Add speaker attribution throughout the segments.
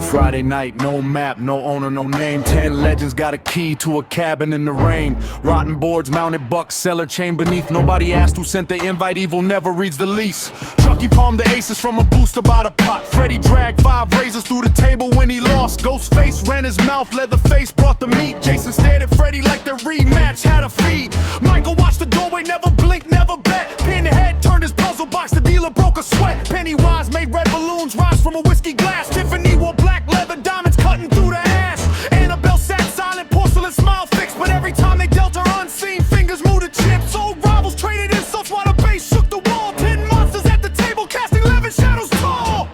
Speaker 1: Friday night, no map, no owner, no name. 10 legends got a key to a cabin in the rain. Rotten boards, mounted bucks, cellar chain beneath. Nobody asked who sent the invite, evil never reads the lease. Chucky palmed the aces from a boost about a pot. Freddy dragged 5 razors through the table when he lost. Ghostface ran his mouth, Leatherface brought the meat. Jason stared at Freddy like the rematch had a feed. Michael watched the doorway, never blinked, never bet. Pinhead turned his puzzle box, the dealer broke a sweat. Pennywise made red balloons rise from a whiskey glass. Tiffany wore black leather, diamonds cutting through the ass. Annabelle sat silent, porcelain smile fixed. But every time they dealt her unseen, fingers moved to chips. Old rivals traded insults while the bass shook the wall. 10 monsters at the table casting 11 shadows tall.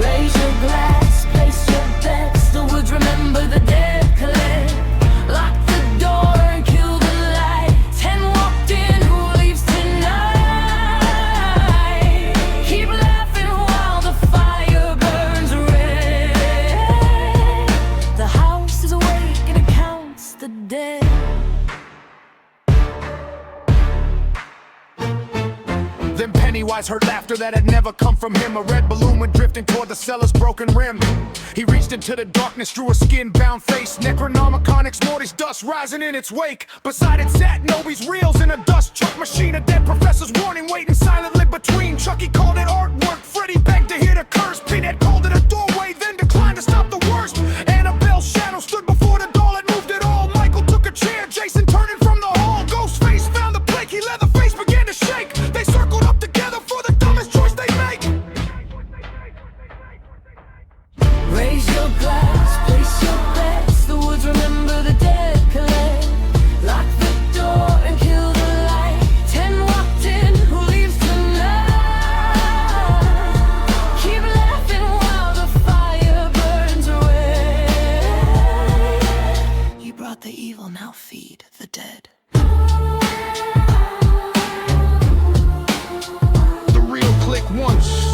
Speaker 2: Raise your glass, place your bets. The woods remember the dead collect. Lock the door and kill the light. 10 walked in, who leaves tonight? Keep laughing while the fire burns red. The house is awake and it counts the dead.
Speaker 1: Then Pennywise heard laughter that had never come from him. A red balloon went drifting toward the cellar's broken rim. He reached into the darkness, drew a skin-bound face. Necronomiconix, Morty's dust rising in its wake. Beside it sat Nobi's reels in a dust truck machine. A dead professor's warning waiting silently between. Chucky called it artwork, Freddy begged to hear the curse. Pinhead called it a doorway, then declined to stop the worst. Annabelle's shadow stood before the door that moved it all. Michael took a chair, Jason turning from the hall. Ghostface found the plague, he Leatherface began to shake. They circled up together for the dumbest choice they make.
Speaker 2: Raise your glass, place your bets. The woods remember the dead collect. Lock the door and kill the light. 10 walked in, who leaves tonight? Keep laughing while the fire burns red. You brought the evil, now feed the dead.
Speaker 1: The real click once.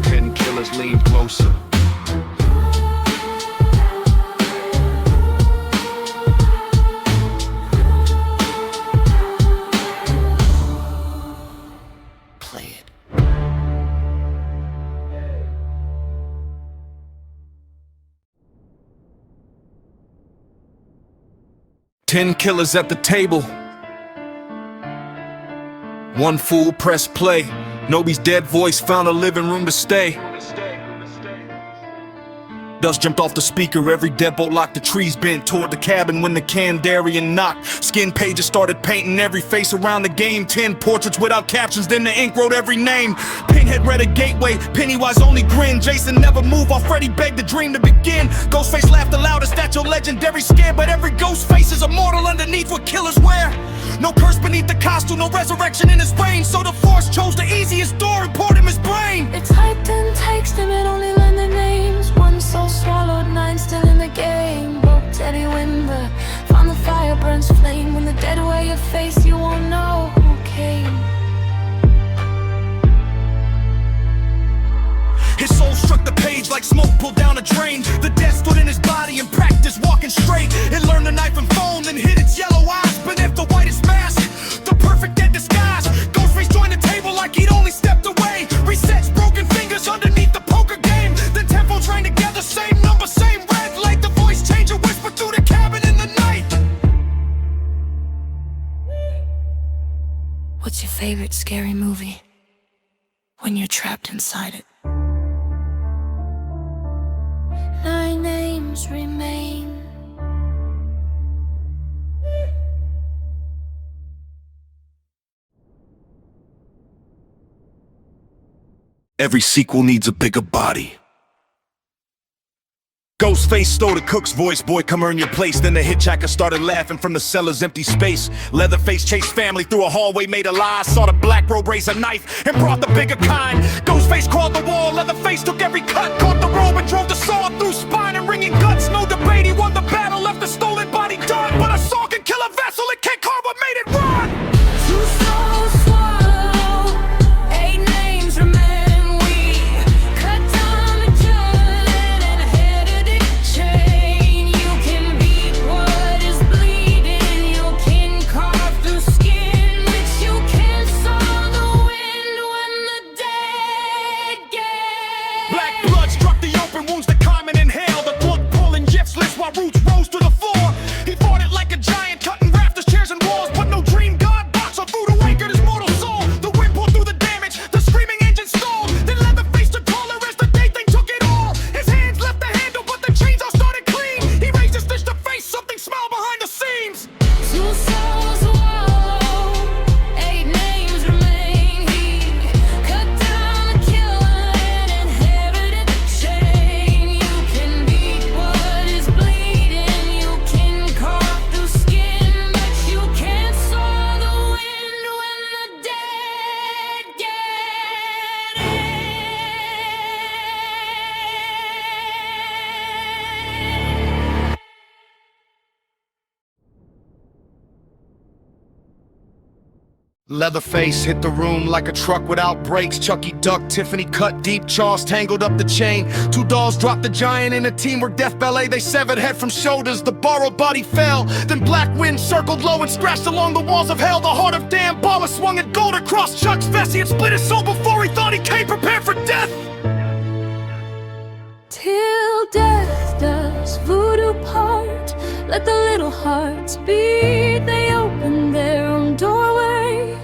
Speaker 1: 10 killers leaned closer.
Speaker 2: Play it.
Speaker 1: Ten killers at the table. One fool pressed play. Nobi's dead voice found a living room to stay. Dust jumped off the speaker, every deadbolt locked. The trees bent toward the cabin when the Kandarian knocked. Skin pages started painting every face around the game. 10 portraits without captions, then the ink wrote every name. Pinhead read a gateway, Pennywise only grinned. Jason never moved while Freddy begged the dream to begin. Ghostface laughed the loudest, that's your legendary scare. But every ghost face is immortal underneath what killers wear. No curse beneath the costume, no resurrection in his reign. So the Force chose the easiest door and poured him his brain.
Speaker 2: It typed and texted him and only learned their names. One soul swallowed, 9 still in the game. Broke Teddy Wimber, found the fire burns flame. When the dead wear your face, you won't know who came.
Speaker 1: His soul struck the page like smoke pulled down a drain. The death stood in his body and practiced walking straight. It learned the knife and foam, then hid its yellow eyes beneath the whitest mask. The perfect dead disguise. Ghostface joined the table like he'd only stepped away. Resets broken fingers underneath the poker game. The tempo trained together, same number, same red light. The voice changed and whispered through the cabin in the night.
Speaker 2: What's your favorite scary movie? When you're trapped inside it. 9 names remain.
Speaker 1: Every sequel needs a bigger body. Ghostface stole the cook's voice, boy come earn your place. Then the hitchhiker started laughing from the cellar's empty space. Leatherface chased family through a hallway made of lies. Saw the black robe raise a knife and brought the bigger kind. Ghostface crawled the wall, Leatherface took every cut. Caught the robe and drove the saw through spine and ringing guts. No debate, he won the battle, left the stolen body done. But a saw can kill a vessel, it can't carve what made it run.
Speaker 2: 2 souls swallow, 8 names remain. We cut down the judge and headed it chain. You can beat what is bleeding. You can carve through skin, which you can saw the wind when the dead
Speaker 3: Leatherface hit the room like a truck without brakes. Chucky ducked, Tiffany cut deep, Charles tangled up the chain. Two dolls dropped the giant in a teamwork death ballet. They severed head from shoulders, the borrowed body fell. Then black wind circled low and scratched along the walls of hell. The heart of Dan Baller swung and gold across Chuck's vest. He had split his soul before he thought he came prepared for death.
Speaker 2: Till death does voodoo part, let the little hearts beat. They open their own doorway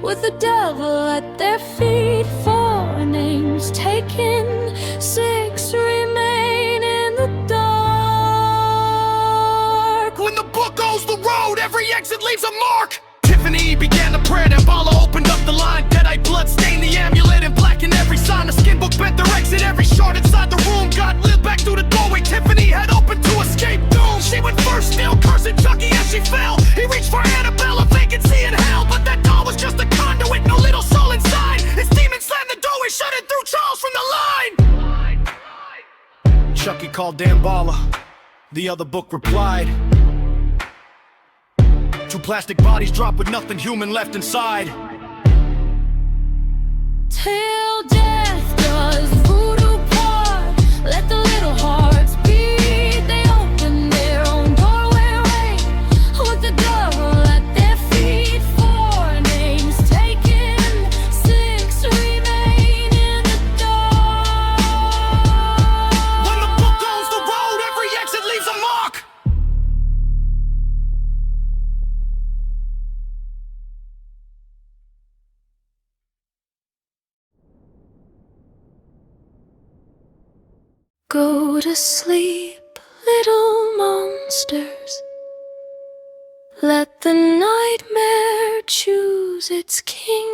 Speaker 2: with the devil at their feet. 4 names taken, 6 remain in the dark.
Speaker 3: When the book goes the road, every exit leaves a mark. Tiffany began to pray, and Bala opened up the line. Deadeye blood stained the amulet and blackened every sign. The skin book bent their exit, every shard inside the room got lit back through the doorway. Tiffany had opened to escape doom. She went first, still cursing Chucky as she fell. He reached for Annabelle, a vacancy in hell, but that doll was just a conduit, no little soul inside. His demon slammed the doorway shut and threw Charles from the line. Chucky called Dan Bala. The other book replied. 2 plastic bodies dropped with nothing human left inside.
Speaker 2: Till death does voodoo part, let the little hearts beat. They open their own doorway with the devil at their feet. 4 names taken, 6 remain in the dark.
Speaker 3: When the book goes the road, every exit leaves a mark.
Speaker 2: Go to sleep, little monsters. Let the nightmare choose its king.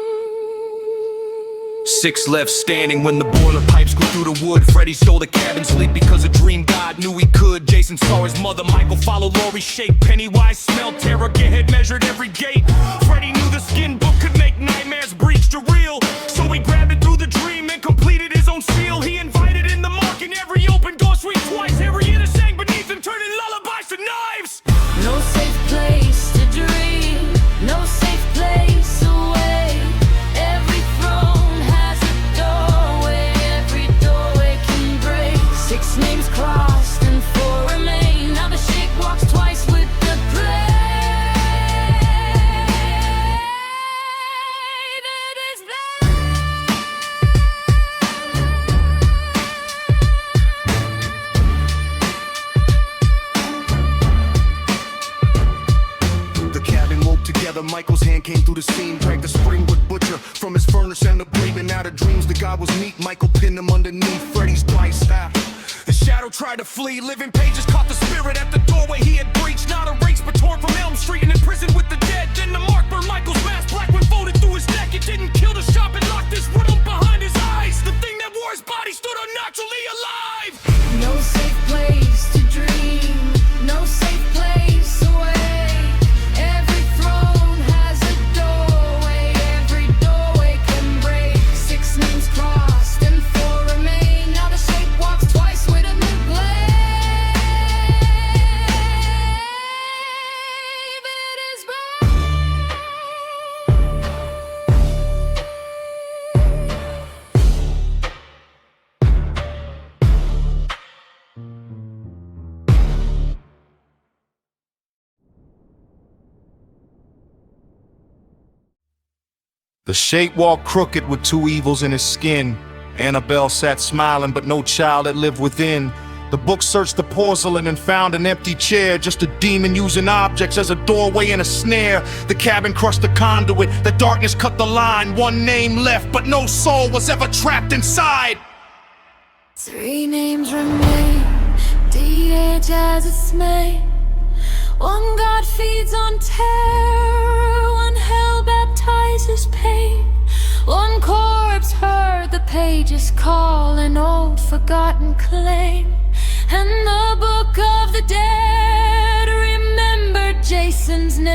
Speaker 3: 6 left standing when the boiler pipes go through the wood. Freddy stole the cabin sleep because a dream god knew he could. Jason saw his mother, Michael followed Laurie's shape. Pennywise smelled terror, Gearhead measured every gate. Freddy knew the skin book could make nightmares breach to real, so he grabbed it through the dream and completed his own seal. He invited in the mark in every open door suite twice. Harrietta sang beneath him, turning lullabies to knives.
Speaker 2: No safe place to dream, no safe place away. Every throne has a doorway, every doorway can break. 6 names crossed and 4 remain. Now the shake walks twice with the grave. It is
Speaker 3: The cabin woke together, Michael's hand came through the seam, dragged the springwood butcher from his furnace and the braving out of dreams. The guy was neat, Michael pinned him underneath Freddy's twice staff. The shadow tried to flee, living pages caught the spirit at the doorway he had breached. Not erased but torn from Elm Street and imprisoned with the dead. Then the mark burned Michael's mask, black when folded through his neck. It didn't kill the shop and locked his riddle behind his eyes. The thing that wore his body stood unnaturally alive.
Speaker 2: no safe place to dream, no safe place away. Every throne has a doorway, every doorway can break. 6 names crossed and 4 remain. Now the shape walks twice with a new glaive. It is
Speaker 3: The shape walked crooked with 2 evils in his skin. Annabelle sat smiling, but no child had lived within. The book searched the porcelain and found an empty chair, just a demon using objects as a doorway and a snare. The cabin crushed the conduit, the darkness cut the line. 1 name left, but no soul was ever trapped inside.
Speaker 2: 3 names remain, DH as its mate. 1 god feeds on terror, 1 hell baptizes pain. 1 corpse heard the pages call, an old forgotten claim. And the book of the dead remembered Jason's name.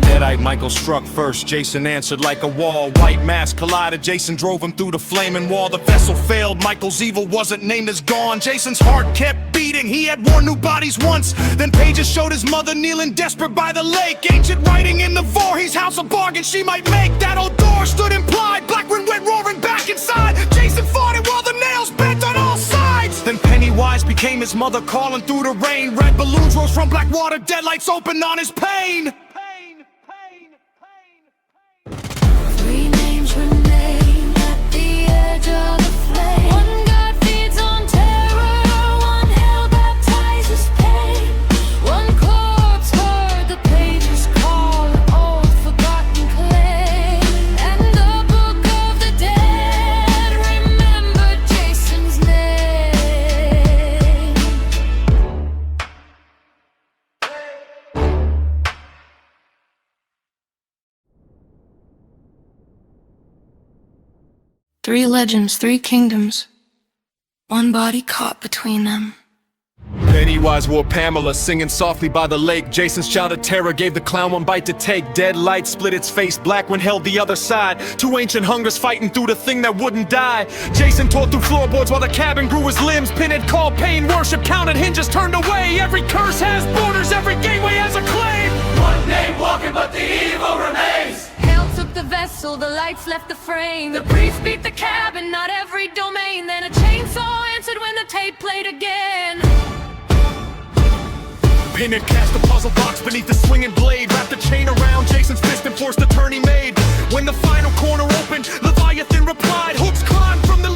Speaker 3: Deadeye Deadite, Michael struck first, Jason answered like a wall. White mask collided, Jason drove him through the flaming wall. The vessel failed, Michael's evil wasn't named as gone. Jason's heart kept beating, he had worn new bodies once. Then pages showed his mother kneeling desperate by the lake. Ancient writing in the Voorhees house, a bargain she might make. That old door stood implied, Blackwind went roaring back inside. Jason fought it while the nails bent on all sides. Then Pennywise became his mother calling through the rain. Red balloons rose from black water, deadlights opened on his pain.
Speaker 2: Three names remain at the edge of the flame. One God feeds on terror, one hell baptizes pain. One corpse heard the pages call an old forgotten claim. And the book of the dead remembered Jason's name. Three legends, three kingdoms, one body caught between them.
Speaker 3: Pennywise wore Pamela, singing softly by the lake. Jason's shout of terror gave the clown one bite to take. Dead light split its face, Blackwind held the other side. Two ancient hungers fighting through the thing that wouldn't die. Jason tore through floorboards while the cabin grew his limbs. Pinhead called pain, worship counted, hinges turned away. Every curse has borders, every gateway has a claim. One name walking, but the evil remains.
Speaker 2: Hell took the vessel, the lights left the frame. The priest beat the cabin, not every domain. Then a chainsaw answered when the tape played again.
Speaker 3: Pinhead cast a puzzle box beneath the swinging blade. Wrapped a chain around Jason's fist and forced the turn he made. When the final corner opened, Leviathan replied. Hooks climbed from the